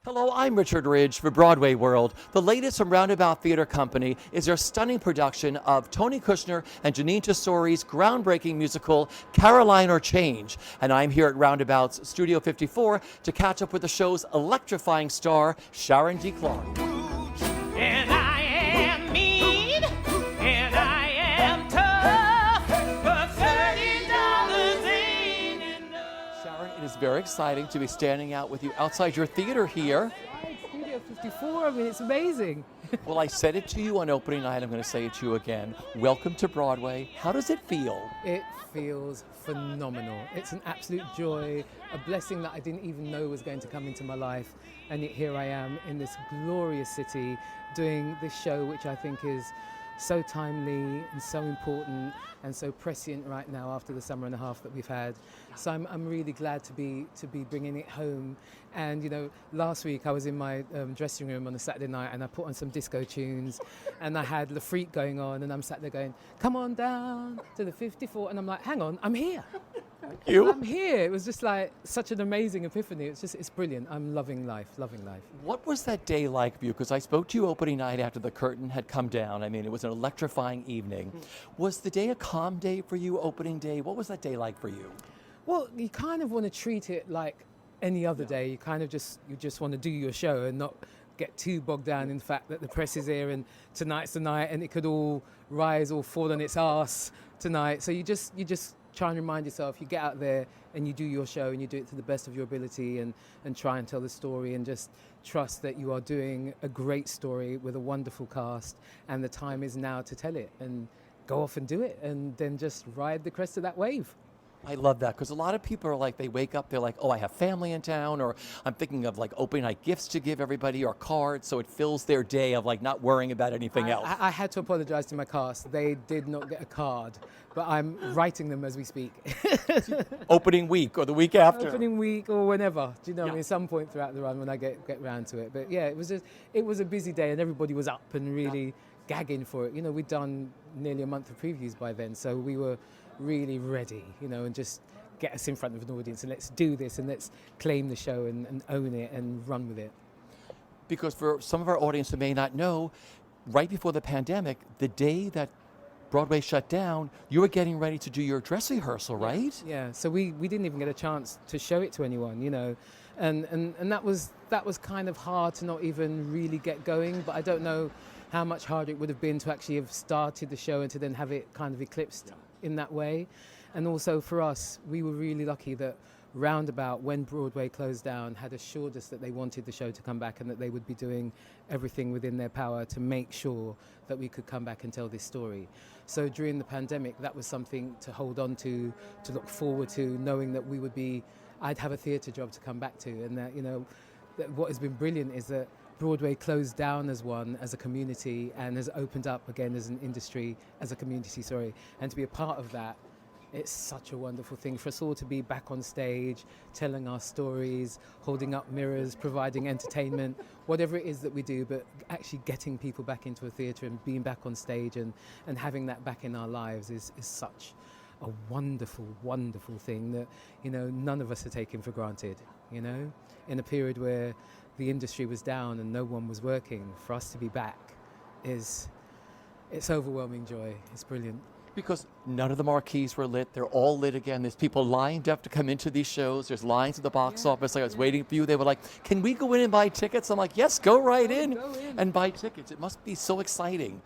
Hello, I'm Richard Ridge for Broadway World. The latest from Roundabout Theater Company is their stunning production of Tony Kushner and Jeanine Tesori's groundbreaking musical, Caroline or Change. And I'm here at Roundabout's Studio 54 to catch up with the show's electrifying star, Sharon D Clarke. And I am mean, and I am tough, but $30 ain't enough. Sharon, it is very exciting to be standing out with you outside your theater here. Right, Studio 54, I mean, it's amazing. Well, I said it to you on opening night. I'm going to say it to you again. Welcome to Broadway. How does it feel? It feels phenomenal. It's an absolute joy, a blessing that I didn't even know was going to come into my life. And yet here I am in this glorious city doing this show, which I think is so timely and so important and so prescient right now after the summer and a half that we've had. So I'm really glad to be bringing it home. And you know, last week I was in my dressing room on a Saturday night and I put on some disco tunes and I had Le Freak going on and I'm sat there going, come on down to the 54, and I'm like, hang on, I'm here. You? I'm here. It was just like such an amazing epiphany. It's brilliant. I'm loving life, loving life. What was that day like for you? Because I spoke to you opening night after the curtain had come down. I mean, it was an electrifying evening. Was the day a calm day for you, opening day? What was that day like for you? Well, you kind of want to treat it like any other day. You kind of just want to do your show and not get too bogged down in the fact that the press is here and tonight's the night and it could all rise or fall on its ass tonight. So you just try and remind yourself, you get out there and you do your show and you do it to the best of your ability and try and tell the story and just trust that you are doing a great story with a wonderful cast and the time is now to tell it and go off and do it and then just ride the crest of that wave. I love that because a lot of people are like, they wake up, they're like, oh, I have family in town, or I'm thinking of like opening night gifts to give everybody or cards, so it fills their day of like not worrying about anything else. I had to apologize to my cast. They did not get a card, but I'm writing them as we speak. Opening week or the week after. Opening week or whenever, do you know, Yeah. I mean, some point throughout the run when I get round to it. But yeah, it was a busy day and everybody was up and really gagging for it. You know, we'd done nearly a month of previews by then, so we were really ready, you know, and just get us in front of an audience and let's do this and let's claim the show and own it and run with it. Because for some of our audience who may not know, right before the pandemic, the day that Broadway shut down, you were getting ready to do your dress rehearsal, right? Yeah, so we didn't even get a chance to show it to anyone, you know, and that was kind of hard to not even really get going, but I don't know how much harder it would have been to actually have started the show and to then have it kind of eclipsed in that way. And also for us, we were really lucky that Roundabout, when Broadway closed down, had assured us that they wanted the show to come back and that they would be doing everything within their power to make sure that we could come back and tell this story. So during the pandemic, that was something to hold on to look forward to, knowing that I'd have a theatre job to come back to, and that, you know, that what has been brilliant is that Broadway closed down as a community, and has opened up again as an industry, as a community, and to be a part of that, it's such a wonderful thing for us all to be back on stage, telling our stories, holding up mirrors, providing entertainment, whatever it is that we do, but actually getting people back into a theatre and being back on stage and having that back in our lives is such a wonderful, wonderful thing that, you know, none of us are taking for granted, you know, in a period where the industry was down and no one was working. For us to be back it's overwhelming joy. It's brilliant. Because none of the marquees were lit. They're all lit again. There's people lined up to come into these shows. There's lines at the box office. Like I was waiting for you. They were like, can we go in and buy tickets? I'm like, yes, go right in Go in. and buy tickets. It must be so exciting